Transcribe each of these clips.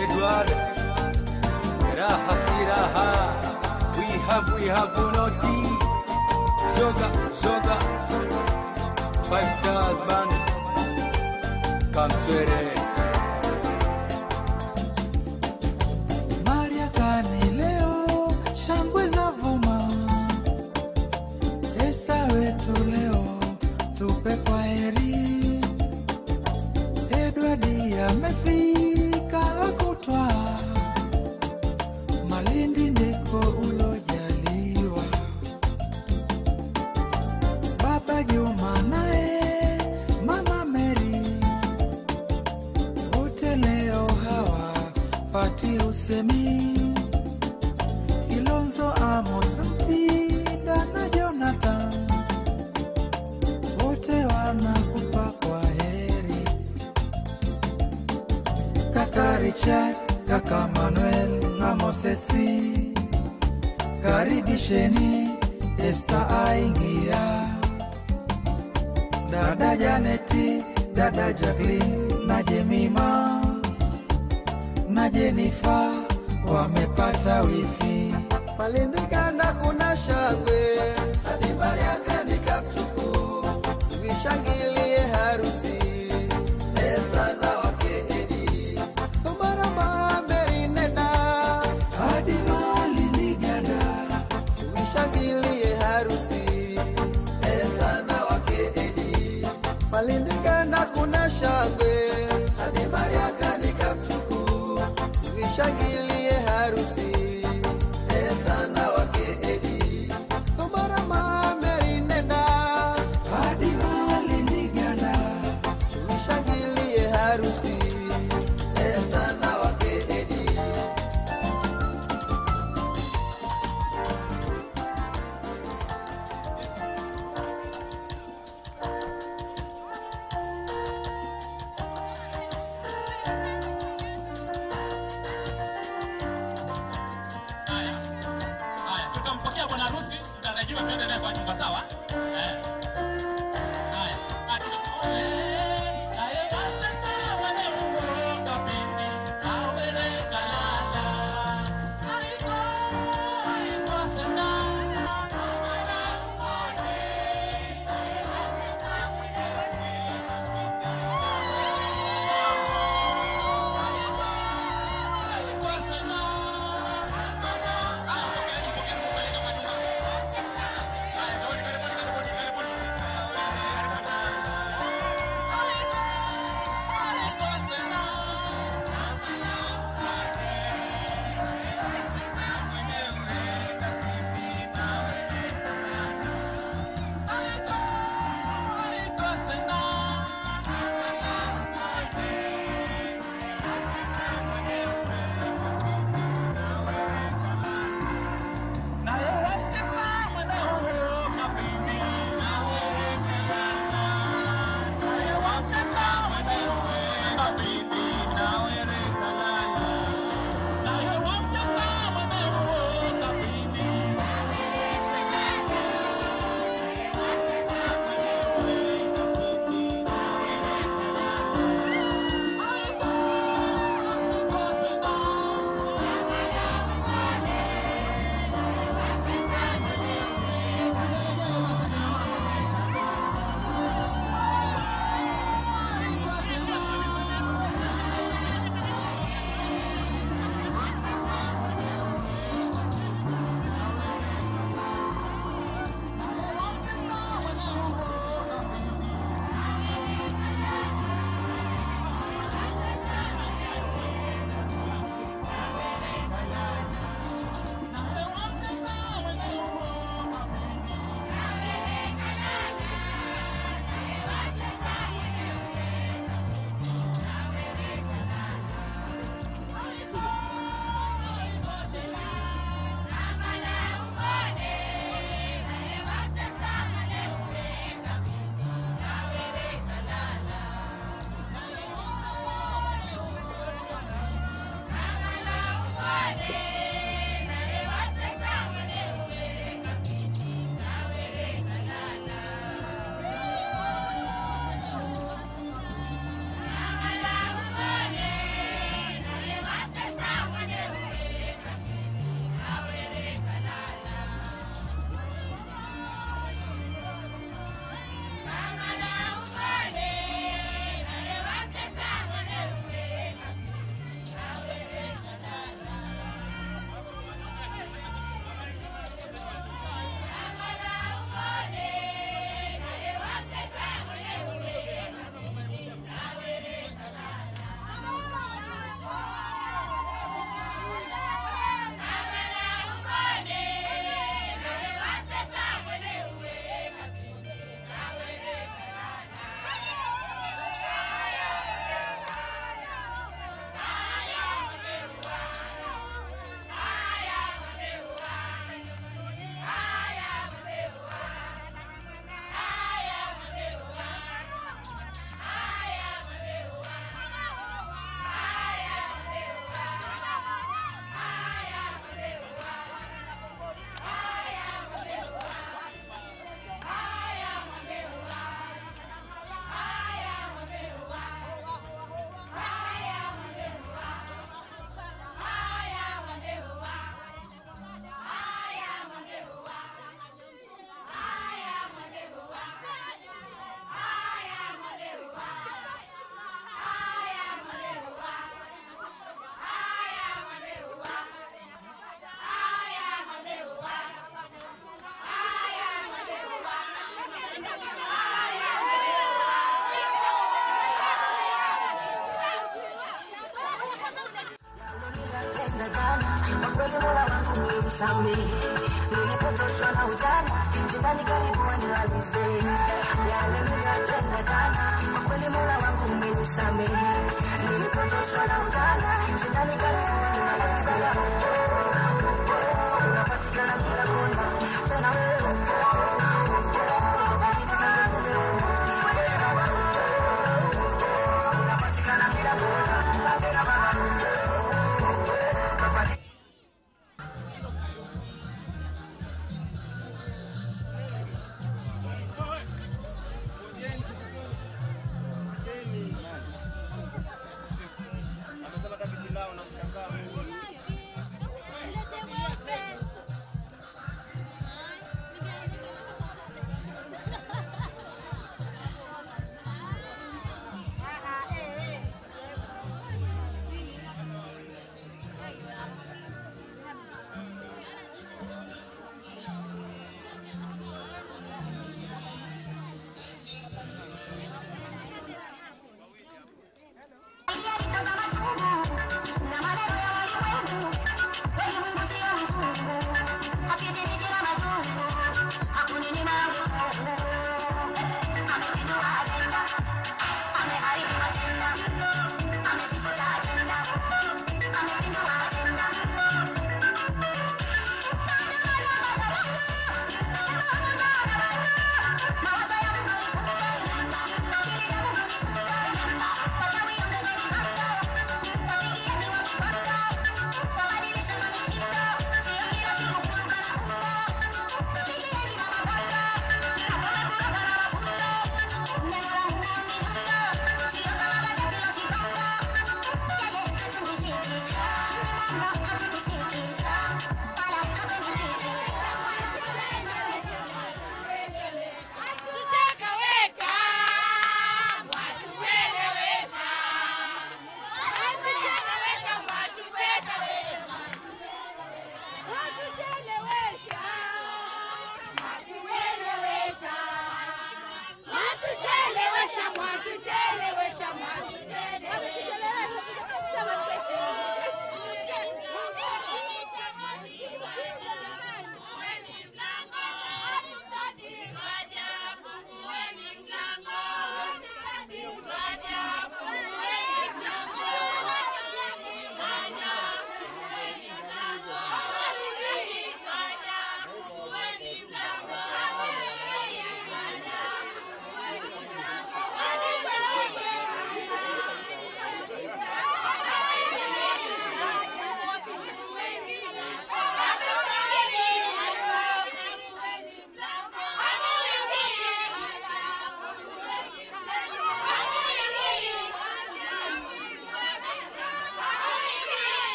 Edward Raha Siraha we have Unoti Joga 5 stars band Kamswere Maria Kani leo shangwe za vuma Esta wetu leo tupe kwa heri Edward amefika kutwa Malindi ndiko ulojaliwa Baba Juma nae Mama Mary wote leo hawa pati usemi Kilonzo Amos Mtinda na Jonathan wote wanakupa kwa heri Kaka Richard, Kaka Manuel na Mosesi Karibisheni Esther aingia Dada Janeti, Dada Jacqueline na Jemima na Jennifer wamepata wifi Malindi Ganda kuna shangwe hadi Mariaka ni Kaptuku Tumishangilie harusi Esther na wake Edi Tumarama Merinenda hadi Malindi Ganda Tumishangilie harusi Esther na wake Edi Malindi Ganda kuna shangwe hadi Mariaka ni Kaptuku Tumishangilie harusi Esther na wake Edi Tumarama Merinenda hadi Malindi Ganda Tumishangilie harusi Esther na wake Edi Haya, tutampokea bwana harusi, tutarajiwa tuendelee kwa nyumba sawa? Haya. jana, kwa kweli Mola wangu unisamehe. Nilipotoshwa na ujana, shetani karibu animalize. Yale niliyotenda jana, kwa kweli Mola wangu unisamehe. Nilipotoshwa na ujana, shetani karibu animalize. Unapatikana kila kona, tena wewe unapatikana kila kona, tena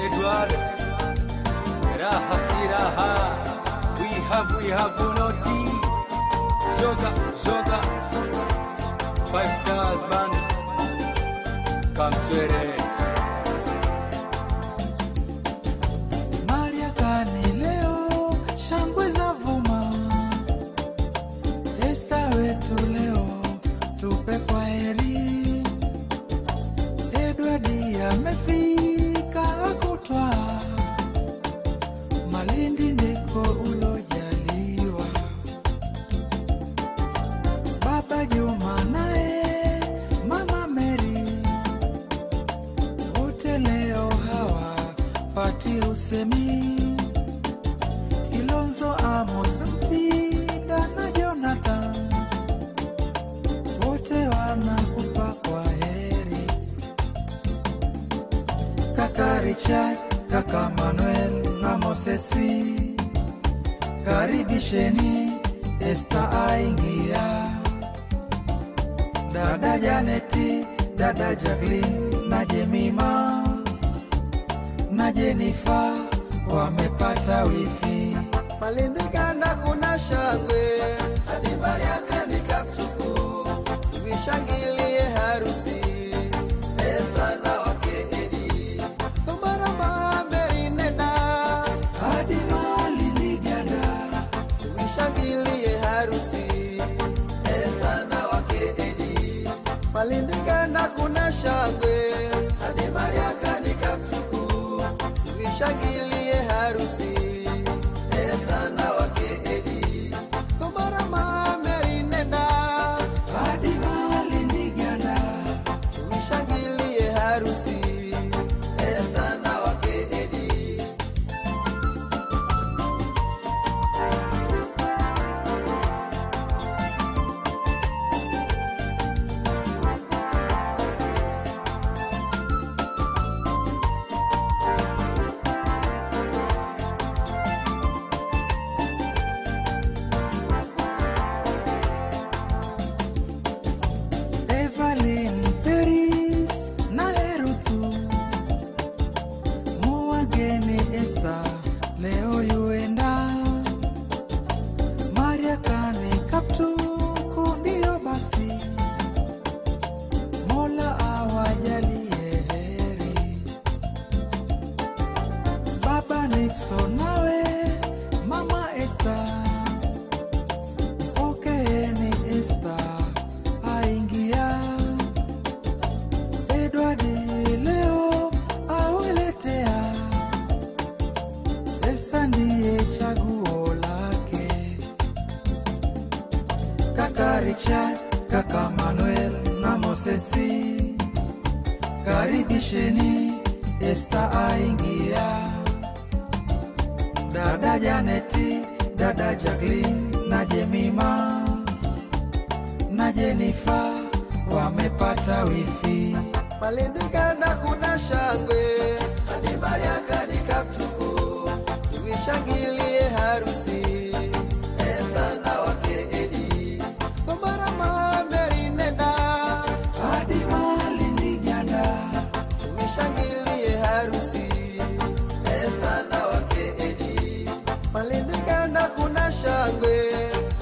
Edward Raha Siraha we have Unoti Joga 5 stars band Kamswere Maria kani leo shangwe za vuma Esta wetu leo tupe kwa heri Edward amefika kutwa Malindi ndiko ulojaliwa Baba Juma nae Mama Mary wote leo hawa pati usemi Kilonzo Amos Mtinda na kaka Richard, kaka Manuel na Mosesi, karibisheni Esther aingia, dada Janeti, dada Jacqueline na Jemima na Jennifer wamepata wifi. Malindi Ganda kuna shangwe, hadi Mariaka ni Kaptuku, tumishangilie harusi Esther na wake Edi. Tumarama Merinenda, Hadi Malindi Ganda, tumishangilie harusi Esther na wake Edi. Malindi Ganda kuna shangwe, hadi Mariaka ni Kaptuku, tumishangilie harusi Esther na wake Edi. Tumarama Merinenda, Hadi Malindi Ganda, tumishangilie harusi Esther na wake Edi. Evelyn Paris na Eruthu, muwageni Esther leo yuenda, Maria kani Kaptuku ndio basi, Mola awajalie heri. Baba Nixon nawe mama Esther, pokeeni Esther aingia, Edward leo awaletea, Esther ndiye chaguo lake, kaka Richard, kaka Manuel na Mosesi, karibisheni Esther aingia, dada Janeti, dada Jacqueline na Jemima na Jennifer wamepata wifi. Malindi Ganda kuna shangwe, hadi Mariaka ni Kaptuku, tumishangilie harusi Esther na wake Edi. Tumarama Merinenda, Hadi Malindi Ganda, tumishangilie harusi Esther na wake Edi. Malindi Ganda kuna shangwe,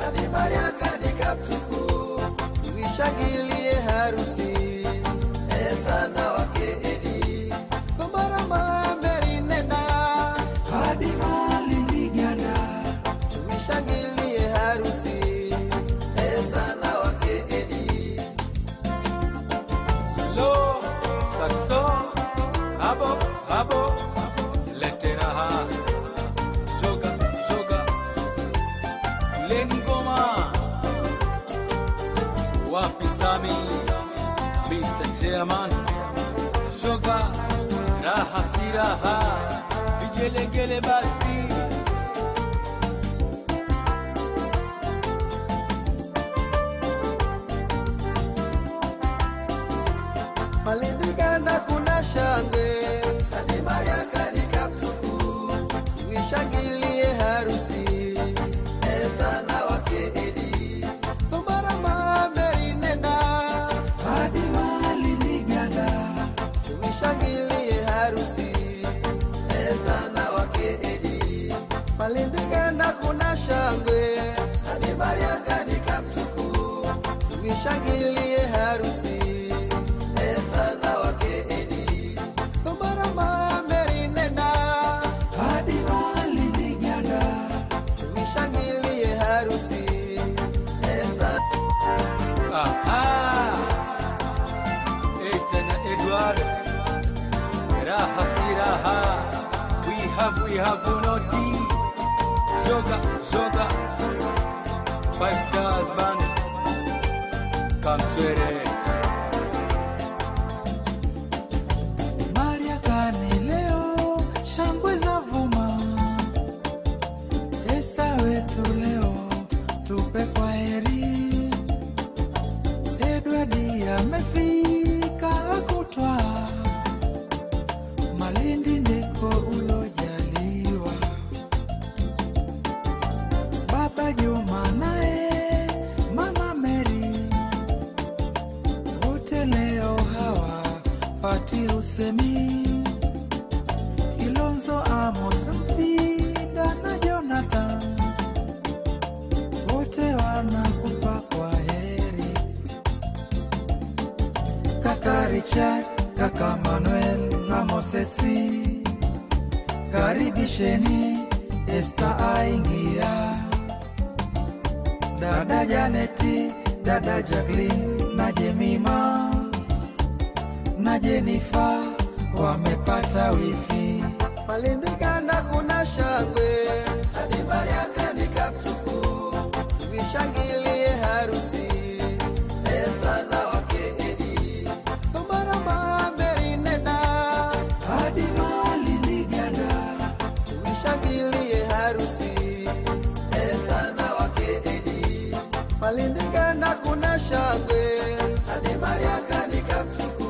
hadi Mariaka ni Kaptuku, tumishangilie harusi Esther na wake Edi. Tumarama Merinenda, Hadi Malindi Ganda, tumishangilie harusi Esther na wake Edi. Solo, saxo, abo, abo, lete raha, joga, joga, leni ngoma, wapi Sami, Mr. Chairman, joga, raha si raha, vigelegele basi. Malindi Ganda kuna shangwe, hadi Mariaka ni Kaptuku, tumishangilie harusi Esther na wake Edi. Tumarama Merinenda, Hadi Malindi Ganda, tumishangilie harusi Esther na wake Edi. Malindi Ganda kuna shangwe, hadi Mariaka ni Kaptuku, tumishangilie harusi Esther na wake Edi. Tumarama Merinenda, Hadi Malindi Ganda, tumishangilie harusi Esther. Aha, Esther na Edward, raha si raha, we have unoti, joga, joga, 5 stars band, Kamswere. Maria kani leo shangwe za vuma, Esther wetu leo tupe kwa heri, Edward amefika kutwa, Malindi ndiko ulojaliwa. Baba Juma naye Mama Mary, wote leo hawapati usemi. Kilonzo, Amos, Mtinda na Jonathan, wote wanakupa kwa heri. Kaka Richard, Kaka Manuel na Mosesi, karibisheni Esther aingia. Dada Janeti, Dada Jacqueline na Jemima na Jennifer wamepata wifi. Malindi Kanda kuna shangwe, hadi Bariaka ni Kaptuku, tuishangilie harusi Esther na wake Edi. Tumarama Mary nenda, Hadi Malindi Ganda, tuishangilie harusi Esther na wake Edi. Malindi Kanda kuna shangwe, hadi Bariaka ni Kaptuku.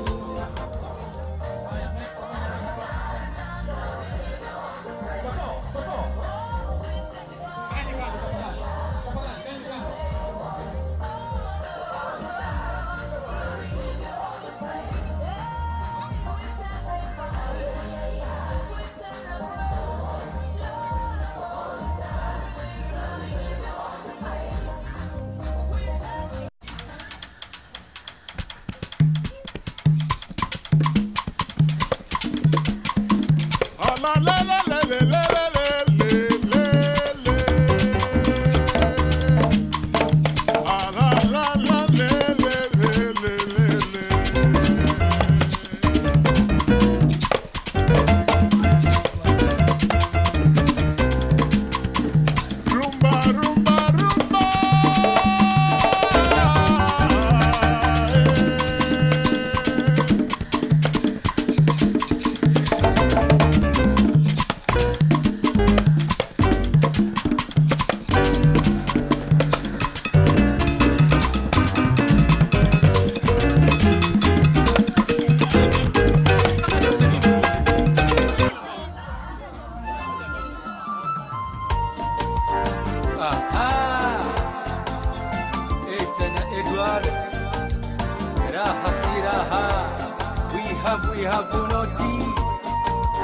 We have Unoti,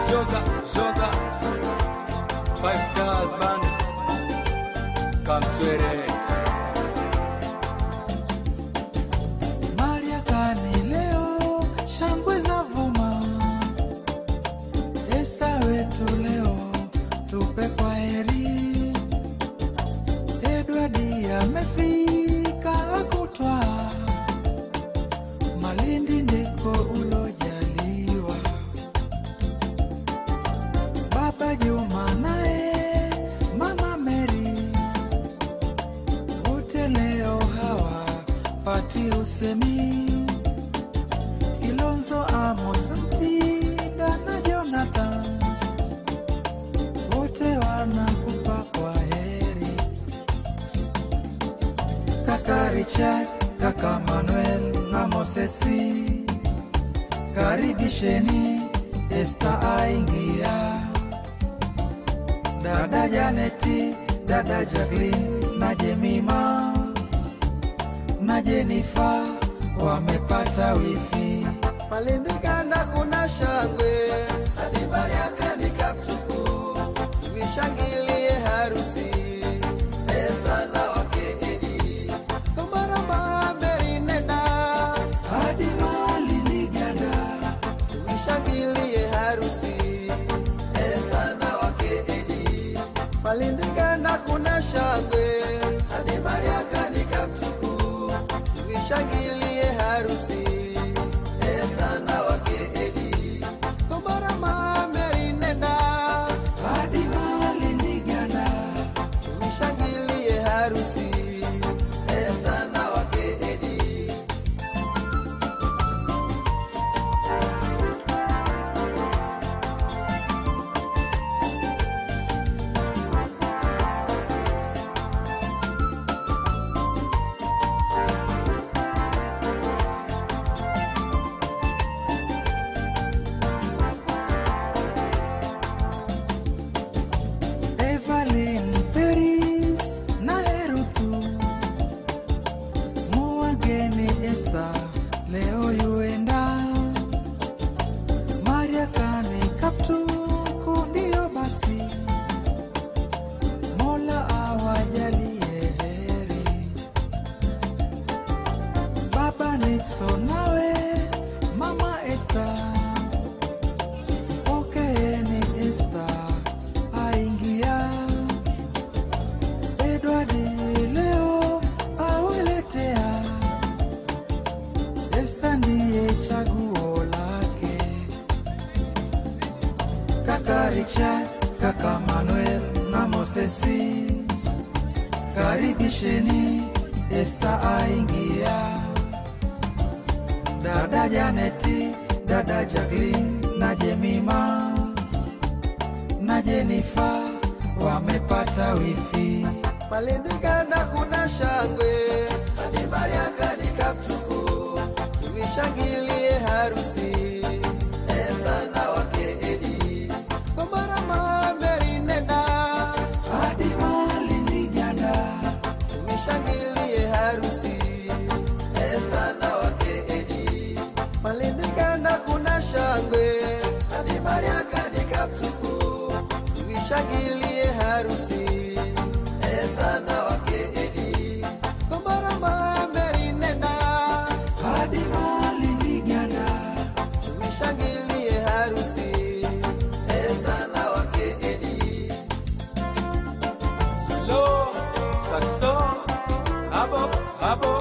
Joga, 5 stars band, Kamswere. Mariakani leo shangwe za vuma. Esther wetu leo tupe kwa heri. Edward amefika akutwa. Malindi ndiko ulojaliwa. Baba Juma naye Mama Mary, wote leo hawapati usemi. Kilonzo, Amos, Mtinda na Jonathan, wote wanakupa kwa heri. Kaka Richard, Kaka Manuel na Mosesi, karibisheni Esther aingia. Dada Janeti, Dada Jacqueline na Jemima na Jennifer wamepata wifi. Malindi Kanda kuna shangwe, hadi Bariaka ni Kaptuku, tuishangilie harusi Esther na wake Edi. Tumarama Mary nenda, Hadi Malindi Ganda, tuishangilie harusi Esther na wake Edi. Malindi Kanda kuna shangwe, hadi Bariaka ni Kaptuku, tuishangilie harusi Esther na wake Edi. Tumarama Mary nenda, Hadi Malindi Ganda, tuishangilie harusi Esther na wake Edi. kaka Richard, kaka Manuel na Mosesi, karibisheni Esther aingia, dada Janeti, dada Jacqueline na Jemima na Jennifer wamepata wifi. Malindikana kuna shangwe, hadi Mariaka ni Kaptuku, tumishangilie harusi Esther na wake Edi. Komarama Mary nenda, Hadi Malindikana, tumishangilie harusi Esther na wake Edi. Malindikana kuna shangwe, hadi Mariaka ni Kaptuku, tumishangilie harusi Esther na wake Edi. Komarama Mary nenda, Hadi Malindikana, tumishangilie harusi Esther na wake Edi. Solo, saxo, habo, habo,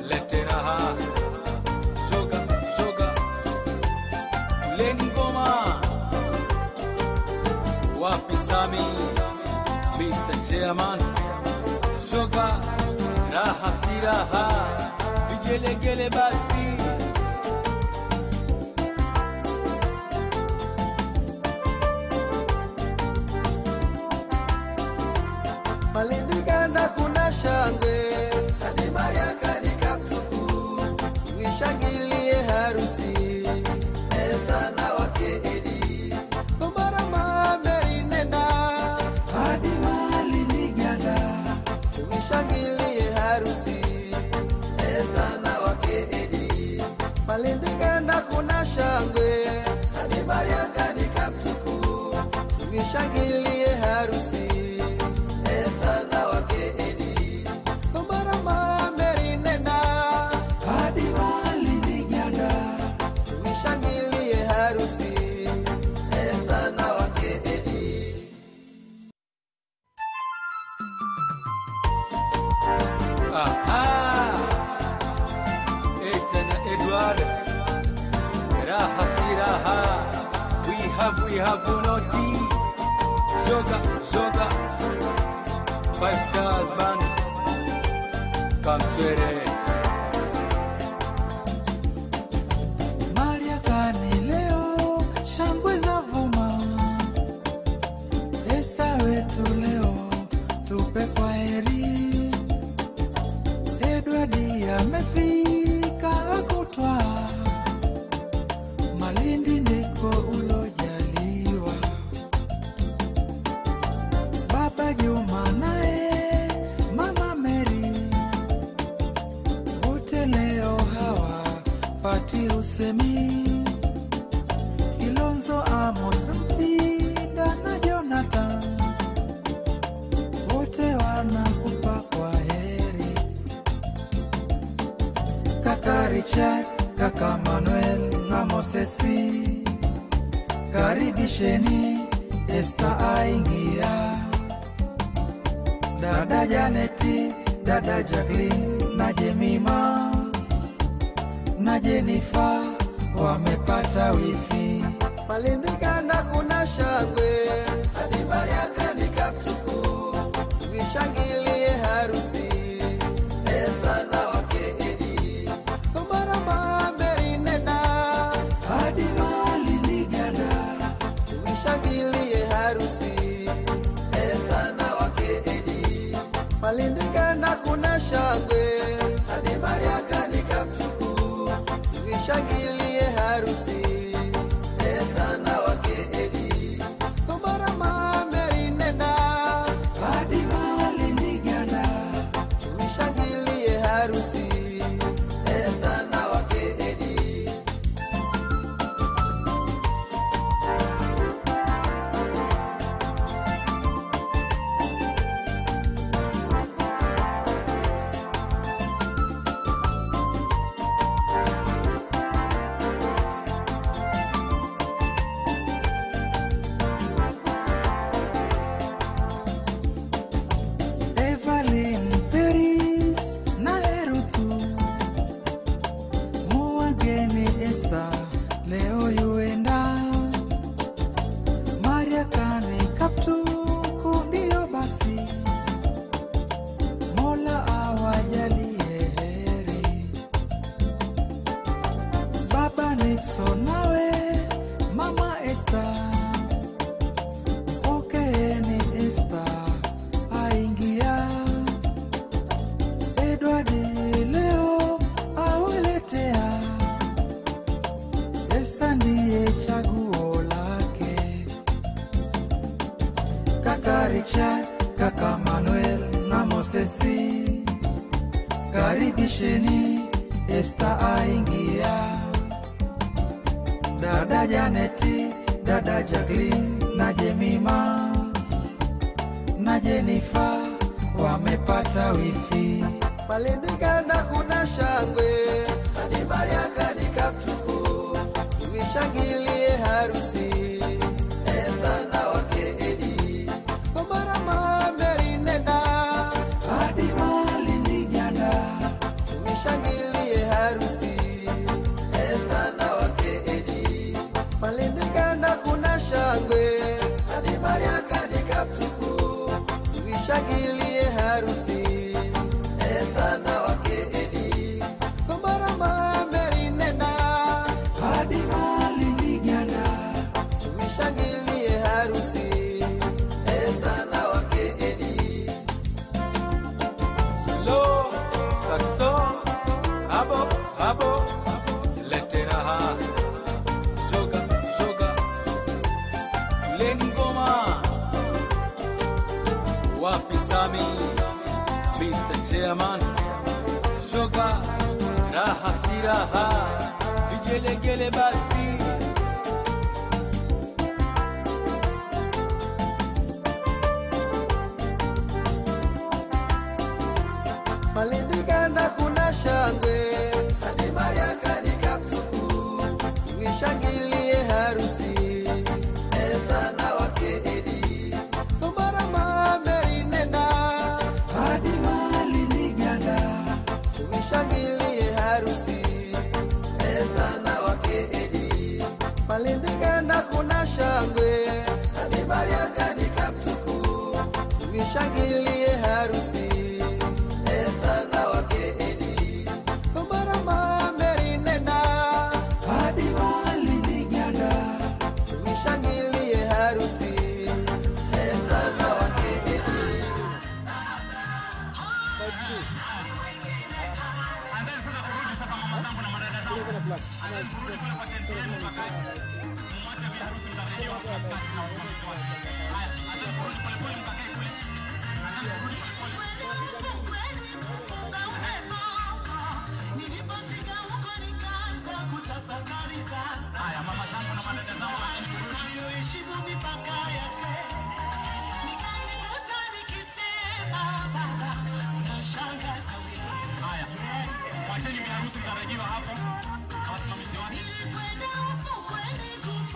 lete raha. Joga, joga, kuleni ngoma. Wapi Sami, Mr. Chairman. Joga, raha si raha, vigelegele basi. Malindikana kuna shangwe, hadi Mariaka ni Kaptuku, tumishangilie harusi Esther na wake Edi. Komarama Mary nenda, Hadi Malindikana, tumishangilie harusi Esther na wake Edi. Malindikana kuna shangwe, hadi Mariaka ni Kaptuku, tumishangilie harusi Esther na wake Edi. Komarama Mary nenda, Hadi Malindikana, tumishangilie harusi Esther na wake Edi. Aha! Esther na Edward, raha si raha. We have unoti. Joga, joga. 5 Stars Band. Kamswere. Mariakani leo shangwe za vuma, Esther wetu leo tupe kwa heri. Edwardi amefika kutwa, Malindi ndiko ulojaliwa. Baba Juma naye Mama Mary, wote leo hawa pati usemi. Kilonzo Amos Mtinda na Jonathan, wote wanakupa kwa heri. Kaka Richard, kaka Manuel na Mosesi, karibisheni Esther aingia, dada Janeti, dada Jacqueline na Jemima na Jennifer wamepata wifi. Malindikana kuna shangwe, hadi Mariaka ni Kaptuku, tumishangilie harusi Esther na wake Edi. Komarama Mary nenda, Hadi Malindikana, tumishangilie harusi Esther na wake Edi. Malindikana kuna shangwe, hadi Mariaka ni Kaptuku, tumishangilie harusi Esther na wake Esther, pokeeni Esther aingia. Edward leo awaletea, Esther ndiye chaguo lake. Kaka Richard, kaka Manuel na Mosesi, karibisheni Esther aingia. Dada Janeti, dada Jacqueline na Jemima na Jennifer wamepata wifi. Malindikana kuna shangwe, hadi Mariaka ni Kaptuku, tuishangilie harusi Esther na wake Edi. Komarama Mary nenda, Hadi Malindi janda, tuishangilie harusi Esther na wake Edi. Malindikana kuna shangwe, hadi Mariaka ni Kaptuku, tuishangilie harusi Esther na wake Edi. Komarama Mary nenda, hadi Malindi janda, tuishangilie harusi Esther na wake Edi. Slow, saxo, abo, abo, lete raha. Joga, joga, leni ngoma. Wapi Sami, Mr. Chairman. Joga, raha si raha, vigelegele basi. Malindikana kuna shangwe, hadi Mariaka ni Kaptuku, tuishangilie harusi Esther na wake Edi. Komarama Mary nenda, hadi Malindi janda, tuishangilie harusi Esther na wake Edi. Malindikana kuna shangwe, hadi Mariaka ni Kaptuku, tuishangilie harusi Esther na wake Edi. Komarama Mary nenda, hadi Malindi janda, tuishangilie harusi Esther na wake Edi. Anzeni sasa kurudi sasa mama zangu na madada zangu. Anzeni kurudi kule kwa tenti yenu makae. Mwache biharusi mtarajiwa katikati na wasimamizi wake. Haya, anzeni kurudi pole pole mkakae kule. Anzeni kurudi pole pole. Haya, mama zangu na madada zangu anzeni kurudi. Haya, wacheni biharusi mtarajiwa hapo na wasimamizi wake.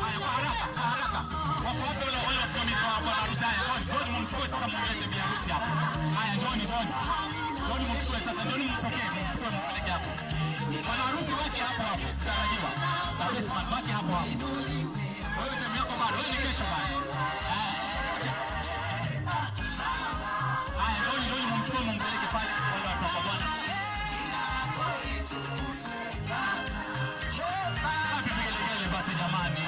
Haya, kwa haraka, kwa haraka. Wako wapi wale wasimamizi wa bwana harusi? Haya, njoni mumchukue sasa mumlete biharusi hapo. Haya, njoni. Njoni mumchukue sasa, njoni mumpokee, mumchukue mumpeleke hapo. Bwana harusi wake hapo hapo, mtarajiwa. Barisman wake hapo hapo. Wewe timu yako bado, wewe ni kesho bado. Haya, njoni mumchukue mumpeleke pale wale watu wa bwana. Wapi vigelegele basi jamani.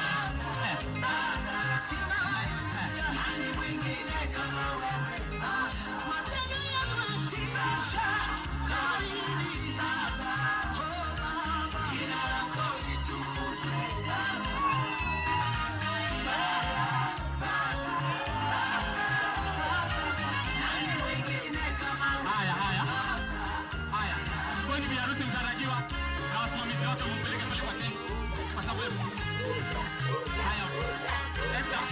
Haya. Chukueni biharusi mtarajiwa na wasimamizi wake mumpeleke pale kwa tenti. Kwa sababu haya. Esther,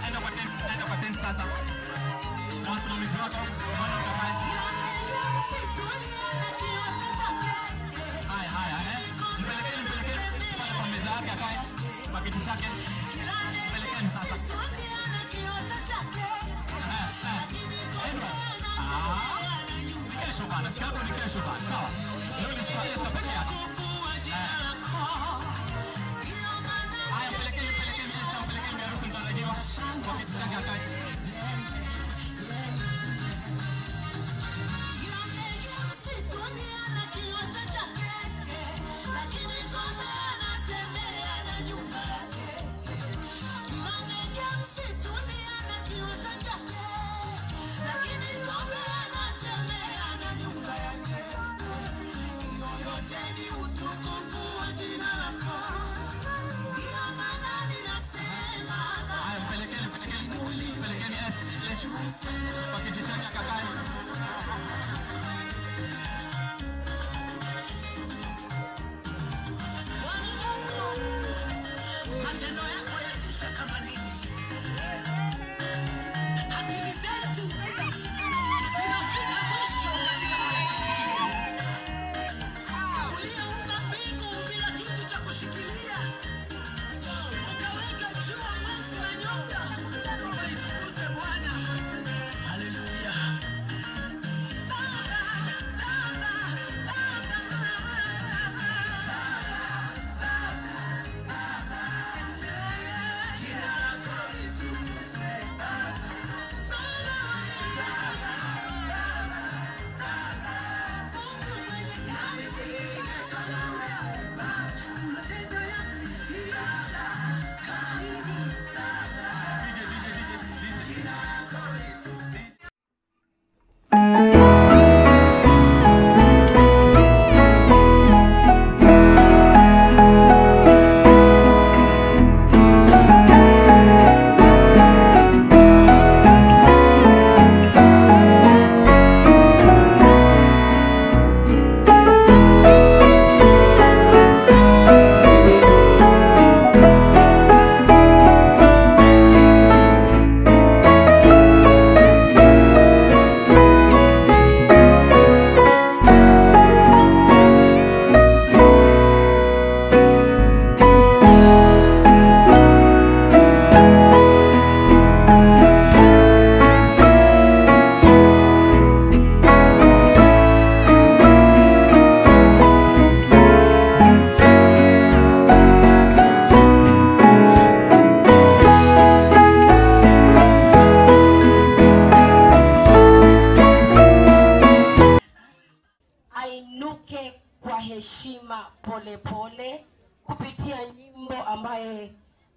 enda kwa tenti sasa. Na wasimamizi wake wana mkakae. Haya. Mpelekeni pale kwa meza yake akae. Kwa kiti chake. Mpelekeni sasa. Kesho bana, siku ni kesho bana. Sawa. Leo ni siku ya Esther peke yake. Haya, mpelekeni Esther, mpelekeni biharusi mtarajiwa. Kwa kiti chake akae.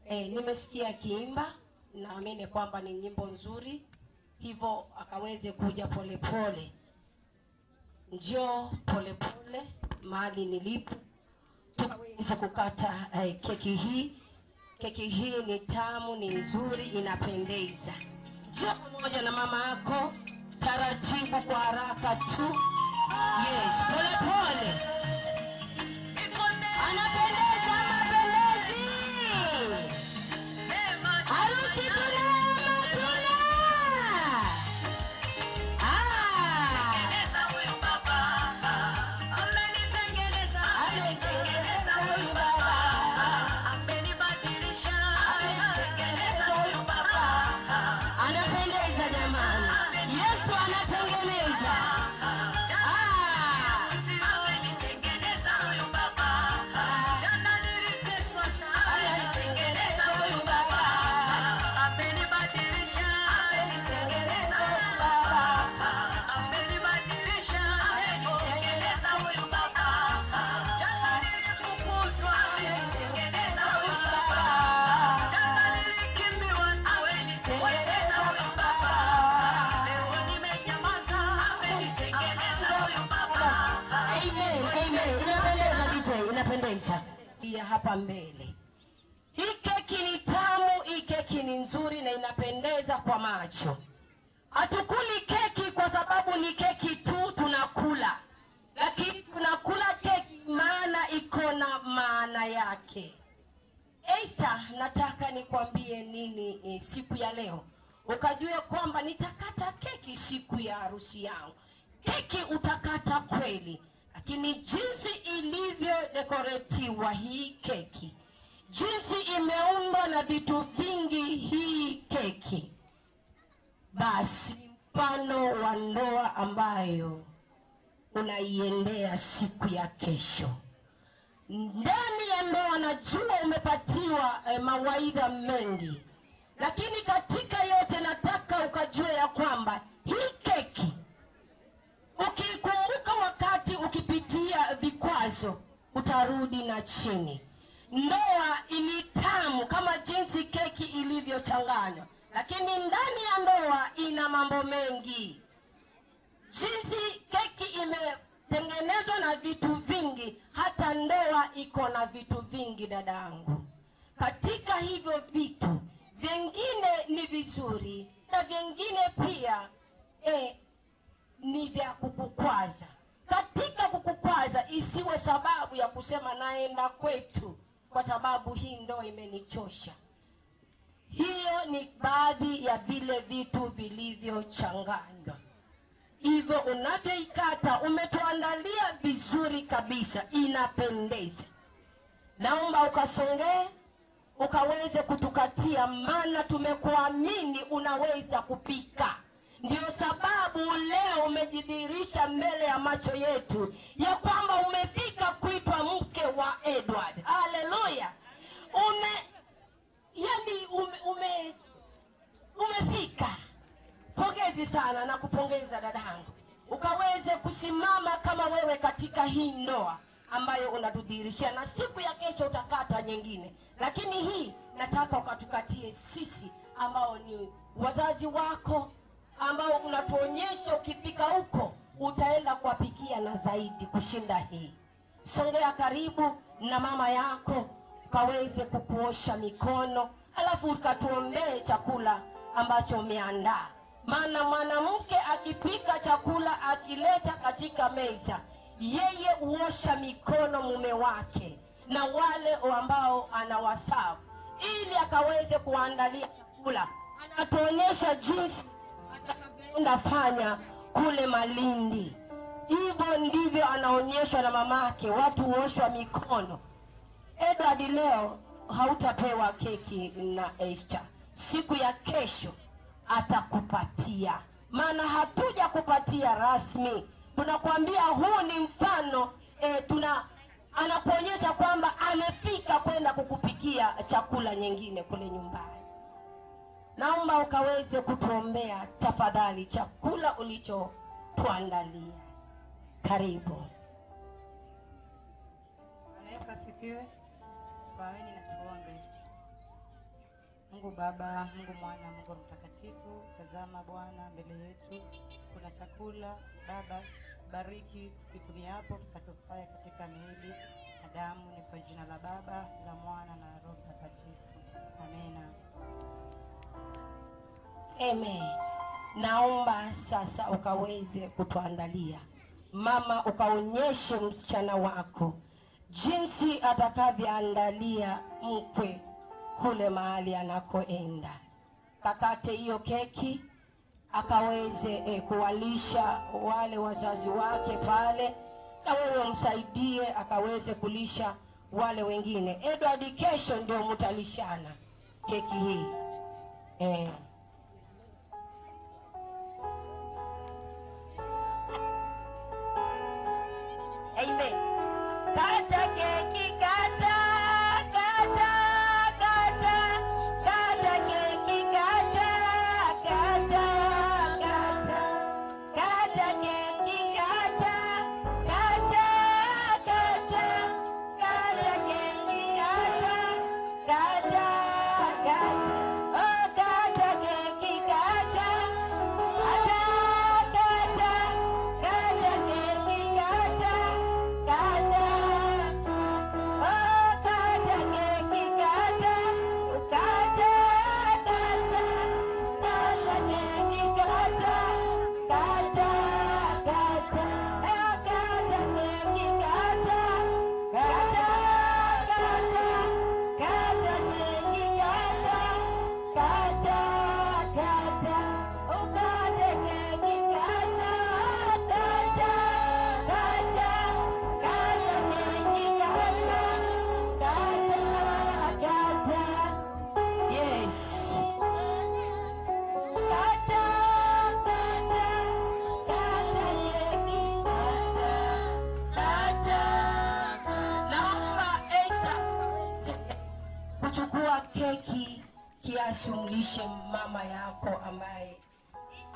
nimesikia kiimba, naamini kwamba ni nyimbo nzuri, hivyo akaweze kuja polepole. Njoo polepole mahali nilipo, tukaweze kukata keki hii. Keki hii ni tamu, ni nzuri, inapendeza. Njoo pamoja na mama yako, taratibu, kwa haraka tu. Yes, polepole. Anapendeza, mapendezi. Harusi tuna. Ya hapa mbele. Hii keki ni tamu, hii keki ni nzuri na inapendeza kwa macho. Hatukuli keki kwa sababu ni keki tu tunakula, lakini tunakula keki maana iko na maana yake. Esther, nataka nikwambie nini siku ya leo, ukajue kwamba nitakata keki siku ya harusi yangu. Keki utakata kweli, lakini jinsi ilivyo dekoretiwa hii keki, jinsi imeundwa na vitu vingi hii keki, basi mfano wa ndoa ambayo unaiendea siku ya kesho. Ndani ya ndoa najua umepatiwa mawaidha mengi, lakini katika yote nataka ukajue ya kwamba hii keki ukikumbuka wakati ukipitia vikwazo utarudi na chini. Ndoa ni tamu kama jinsi keki ilivyochanganywa, lakini ndani ya ndoa ina mambo mengi. Jinsi keki imetengenezwa na vitu vingi, hata ndoa iko na vitu vingi dadangu. Katika hivyo vitu vingine ni vizuri na vingine pia ni vya kukukwaza. Katika kukukwaza isiwe sababu ya kusema naenda kwetu kwa sababu hii ndoa imenichosha. Hiyo ni baadhi ya vile vitu vilivyochanganywa. Hivyo unavyoikata umetuandalia vizuri kabisa, inapendeza. Naomba ukasongee ukaweze kutukatia, maana tumekuamini unaweza kupika. Ndio sababu leo umejidhihirisha mbele ya macho yetu ya kwamba umefika kuitwa mke wa Edward. Haleluya. Umefika. Pongezi sana na kupongeza dadangu. Ukaweze kusimama kama wewe katika hii ndoa ambayo unatudhihirishia, na siku ya kesho utakata nyingine. Lakini hii nataka ukatukatie sisi ambao ni wazazi wako, ambao unatuonyesha ukifika huko utaenda kuwapikia na zaidi kushinda hii. Songea karibu na mama yako kaweze kukuosha mikono, alafu ukatuombee chakula ambacho umeandaa. Maana mwanamke akipika chakula akileta katika meza, yeye uosha mikono mume wake na wale ambao anawasabu, ili akaweze kuandalia chakula. Anatuonyesha jinsi atakavyoenda fanya kule Malindi. Hivyo ndivyo anaonyeshwa na mamake, watu huoshwa mikono. Edward, leo hautapewa keki na Esther. Siku ya kesho atakupatia, maana hatuja kupatia rasmi. Tunakwambia huu ni mfano, anakuonyesha kwamba amefika kwenda kukupikia chakula nyingine kule nyumbani. Naomba ukaweze kutuombea tafadhali chakula ulichotuandalia. Karibu. Bwana Yesu asifiwe. Kwaeni na tuombe. Mungu Baba, Mungu Mwana, Mungu Mtakatifu. Tazama Bwana, mbele yetu kuna chakula. Baba, bariki tukitumiapo kikatufaa katika miili na damu. Ni kwa jina la Baba, la Mwana na Roho Mtakatifu. Amina. Amen. Naomba sasa ukaweze kutuandalia. Mama, ukaonyeshe msichana wako jinsi atakavyoandalia mkwe kule mahali anakoenda. Kakate hiyo keki akaweze kuwalisha wale wazazi wake pale, na wewe msaidie akaweze kulisha wale wengine. Edward, kesho ndio mtalishana keki hii. Amen. Kata keki, kata, kata, kata, kata keki, kata, kata, kata, kata keki, kata, kata, kata, kata keki, kata, kata, kata, oh kata keki, kata, kata, kata, kata keki, kata, kata, oh kata keki, kata, kata, kata, kata keki, kata, kata, kata, oh kata keki, kata, kata, kata, kata keki, kata, kata, kata, oh kata keki, kata, kata, kata, kata keki, kata, kata, kata. Yes. Kata, kata, kata keki, kata, kata. Naomba Esther kuchukua keki kiasi umlishe mama yako ambaye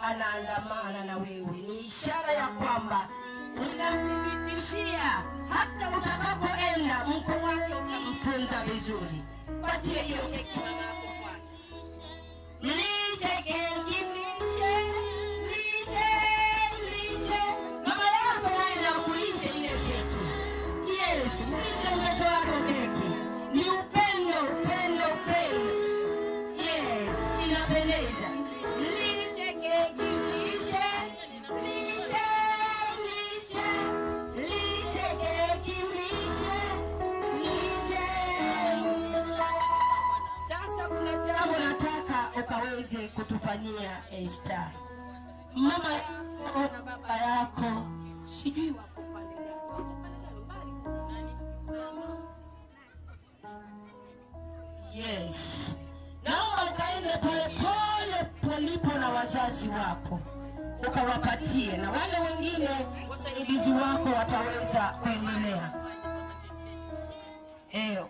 anaandamana na wewe. Ni ishara ya kwamba unamthibitishia hata utakapoenda mko wake utamtunza vizuri. Patie hiyo keki mama yako kwanza. Mlishe keki, mlishe, mlishe, mlishe. Mama yako naye anakulisha ile keki. Yes, mlishe mtoto wako keki. Ni upendo, upendo, upendo. Yes, inapendeza. Mlishe keki, mlishe, mlishe, mlishe, mlishe keki, mlishe, mlishe. Sasa kuna jambo nataka ukaweze kutufanyia Esther. Mama yako na baba yako sijui wako pale gani. Wako pale gani? Mbali. Yes. Naomba ukaende pole pole polipo na wazazi wako ukawapatie, na wale wengine wasaidizi wako wataweza kuendelea.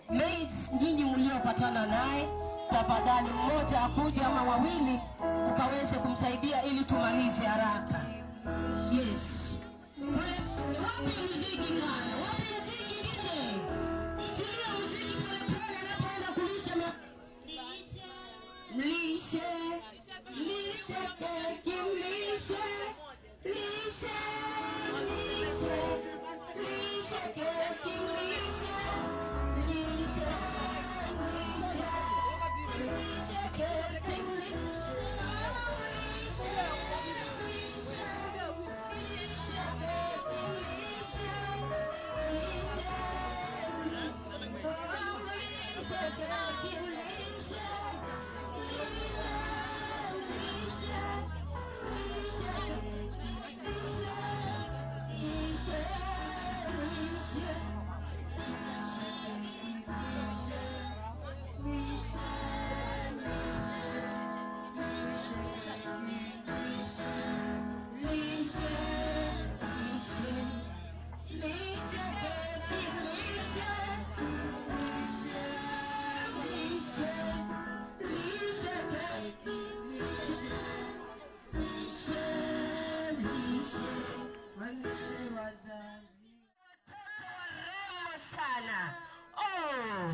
Maids nyinyi mliofuatana naye, tafadhali mmoja akuje ama wawili ukaweze kumsaidia ili tumalize haraka. Yes. Wapi muziki bwana? Wapi muziki DJ? Chilia muziki pole pole anapoenda kulisha mlishe, mlishe keki, mlishe, mlishe, mlishe, mlishe keki, mlishe, mlishe, mlishe, mlishe keki, mlishe,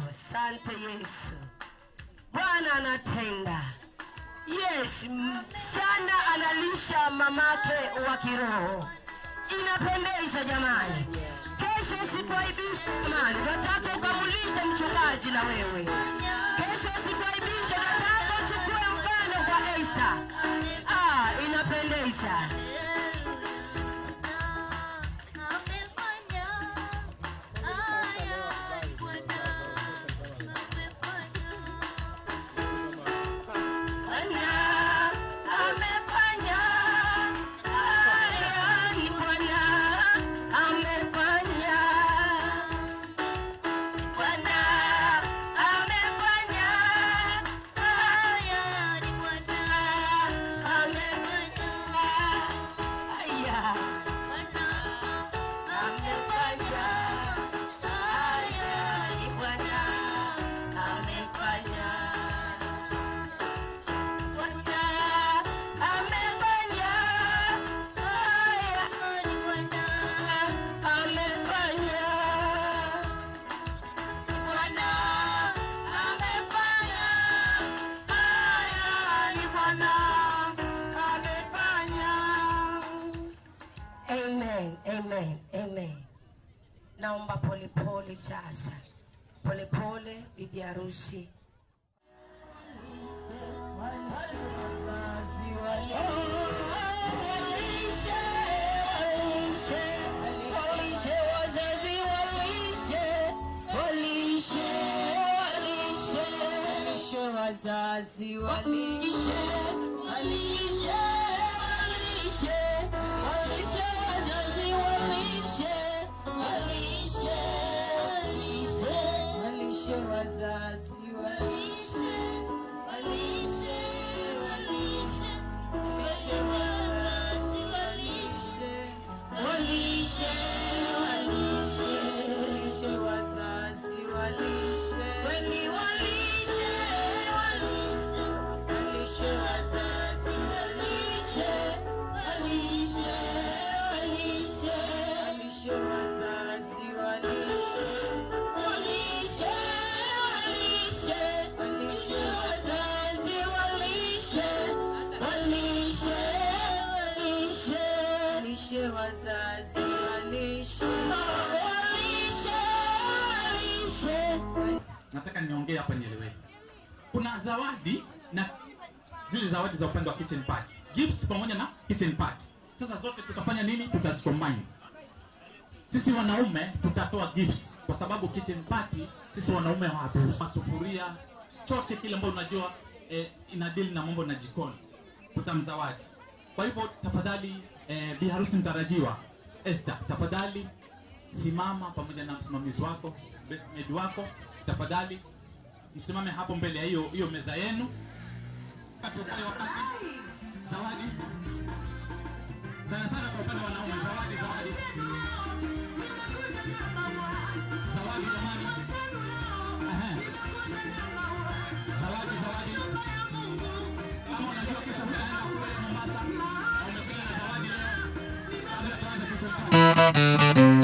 Asante Yesu. Bwana anatenda. Yes, sana analisha mamake wa kiroho. Inapendeza jamani. Kesho usituaibishe jamani. Nataka ukamulishe mchungaji na wewe. Kesho usituaibishe, nataka uchukue mfano kwa Esther. Inapendeza. Naomba polepole sasa. Polepole bibi harusi. Wazazi walishe Nataka niongee hapa nieleweke. Kuna zawadi na zile zawadi za upande wa kitchen party. Gifts pamoja na kitchen party. Sasa zote tutafanya nini? Tutazicombine. Sisi wanaume tutatoa gifts kwa sababu kitchen party sisi wanaume hawaturuhusu. Masufuria chote kile ambacho unajua ina deal na mambo na jikoni. Tutamzawadi. Kwa hivyo tafadhali bi harusi mtarajiwa Esther, tafadhali simama pamoja na msimamizi wako, best maid wako. Tafadhali msimame hapo mbele ya hiyo meza yenu. Wakati zawadi sana kwa upande wa wanaume, zawadi jamani. Zawadi kama unajua kesho unaenda kule Mombasa au umekuja na zawadi leo, kabla tuanze kuchukua.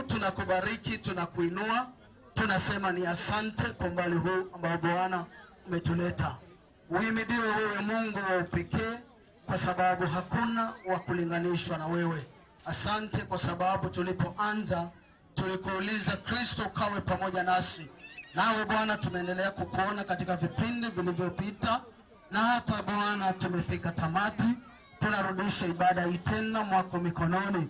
Tunakubariki, tunakuinua, tunasema ni asante kwa mbali huu ambao Bwana umetuleta. Uhimidiwe wewe Mungu wa upekee, kwa sababu hakuna wa kulinganishwa na wewe. Asante kwa sababu tulipoanza tulikuuliza Kristo kawe pamoja nasi. Nawe Bwana tumeendelea kukuona katika vipindi vilivyopita, na hata Bwana tumefika tamati. Tunarudisha ibada hii tena mwako mikononi.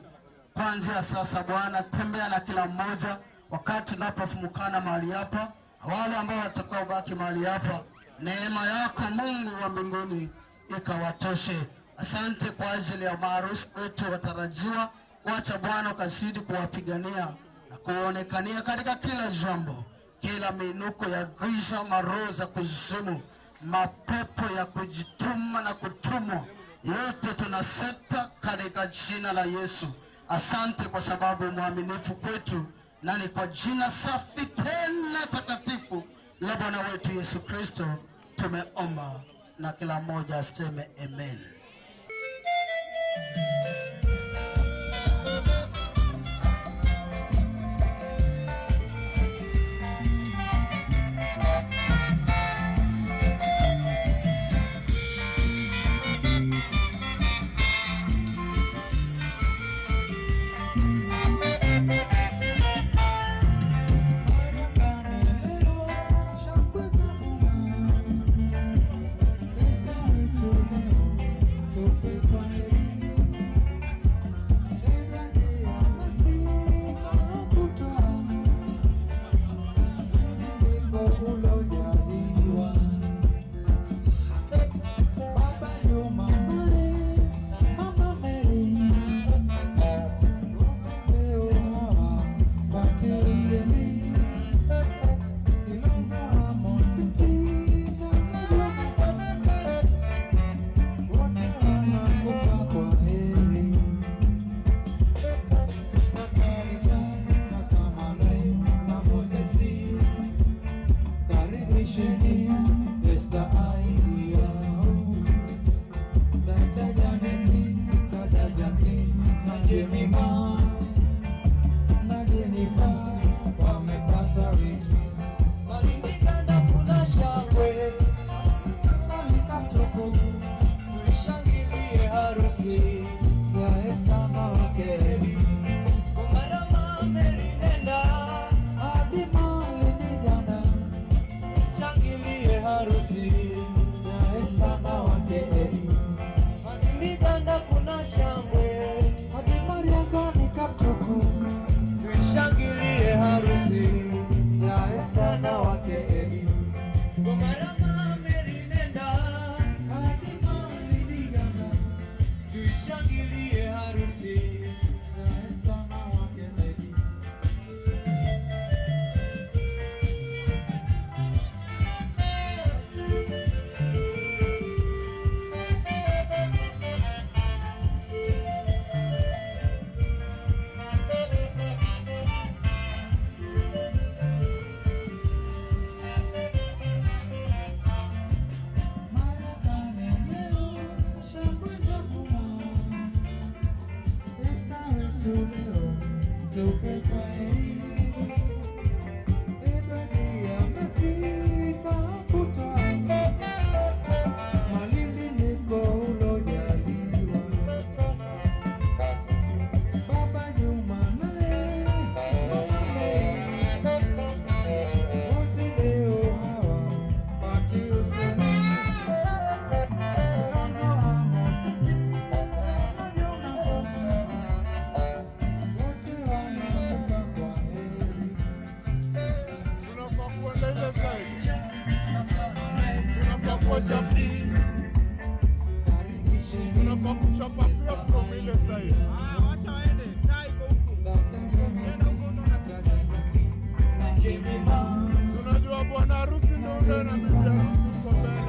Kuanzia sasa Bwana, tembea na kila mmoja wakati tunapofumukana mahali hapa. Wale ambao watakao baki mahali hapa, neema yako Mungu wa mbinguni ikawatoshe. Asante kwa ajili ya maharusi wetu watarajiwa. Wacha Bwana ukazidi kuwapigania na kuonekania katika kila jambo. Kila minuko ya giza, maroho za kuzimu, mapepo ya kujituma na kutumwa, yote tunaseta katika jina la Yesu. Asante kwa sababu mwaminifu kwetu, na ni kwa jina safi tena takatifu la Bwana wetu Yesu Kristo tumeomba, na kila mmoja aseme amen. Nilitanda kuna shangwe hadi Mariaga nikatuku. Tuishangilie harusi ya Esther na wake Eli. Gomarama Merinenda hadi Mariaga. Tuishangilie harusi ya Esther na wake Eli. Unajua bwana harusi ndio ule na bibi harusi uko mbele.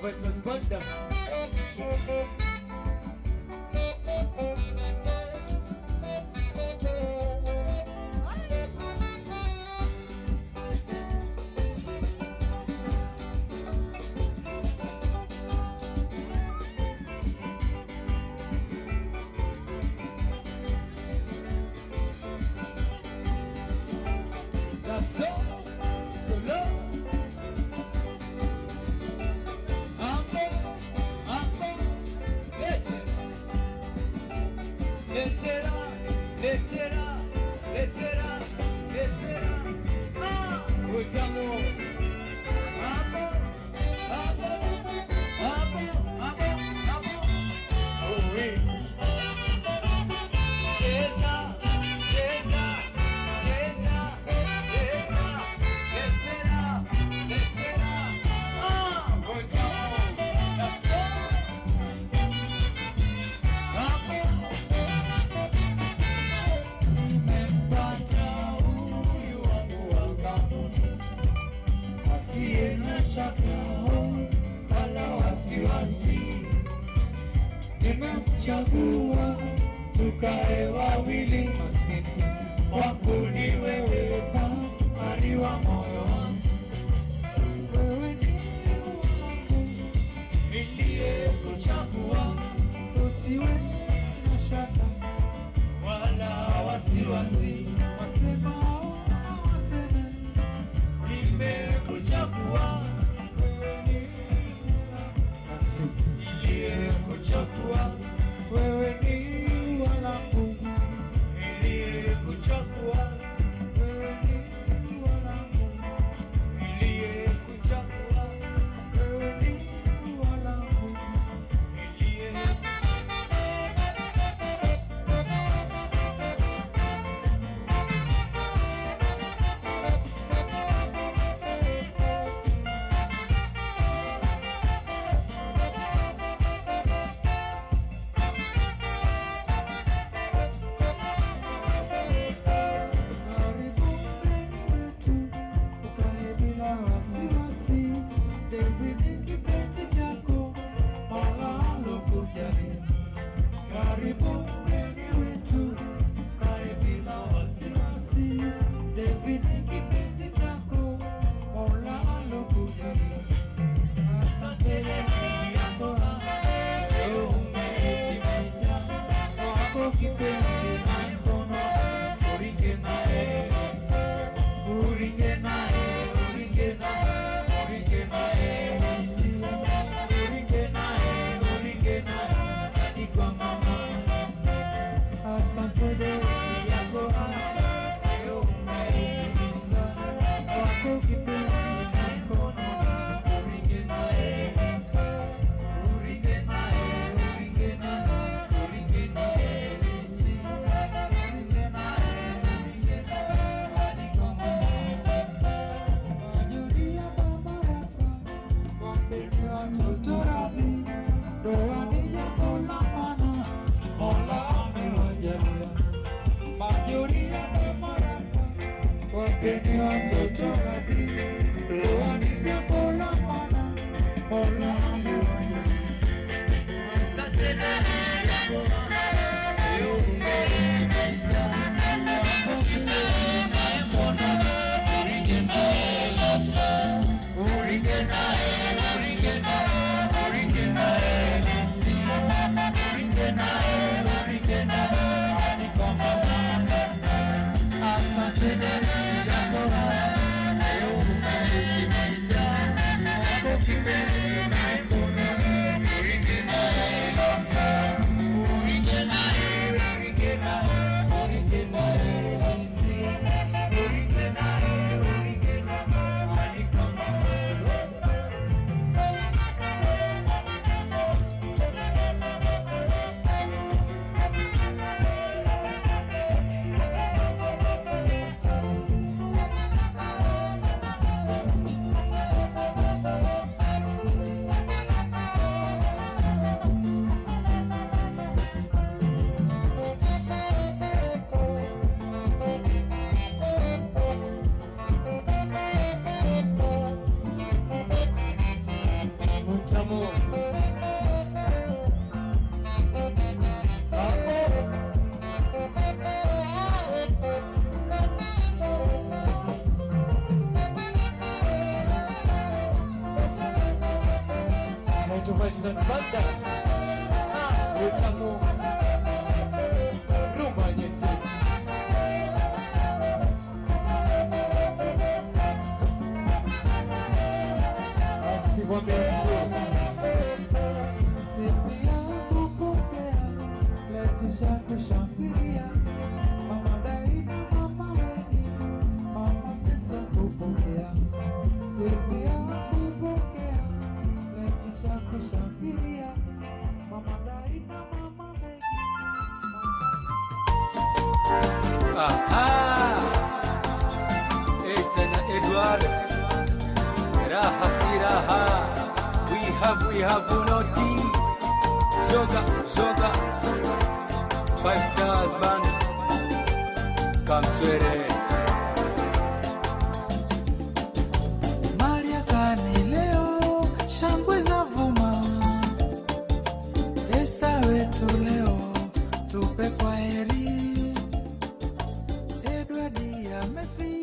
versus Bunda. Nimemchagua tukae wawili, maskini wangu ni wewe, fahari wa moyo wangu. Wewe ni wangu niliyekuchagua, usiwe na shaka wala wasiwasi. Wasemao waseme, nimekuchagua. Wewe ni niliyekuchagua, wewe ni wanangu, niliyekuchagua, wewe ni wanangu, niliyekuchagua, wewe ni wanangu, asante Mrs. Banda. Utamu. Rumba nyeti. Asiwambie mtu. Sipia kupokea. Letisha kushangilia. Mama Daina, mama Weni. Mama Pesa kupokea. Sipia kupokea. Letisha kushangilia. Mama Daina, mama Weni. Aha! Esther Edward. Raha si raha. We have unoti. Joga. 5 stars band. Kamswere. Maria kani leo shangwe za vuma. Esta wetu leo tupe kwa heri. Edward amefia.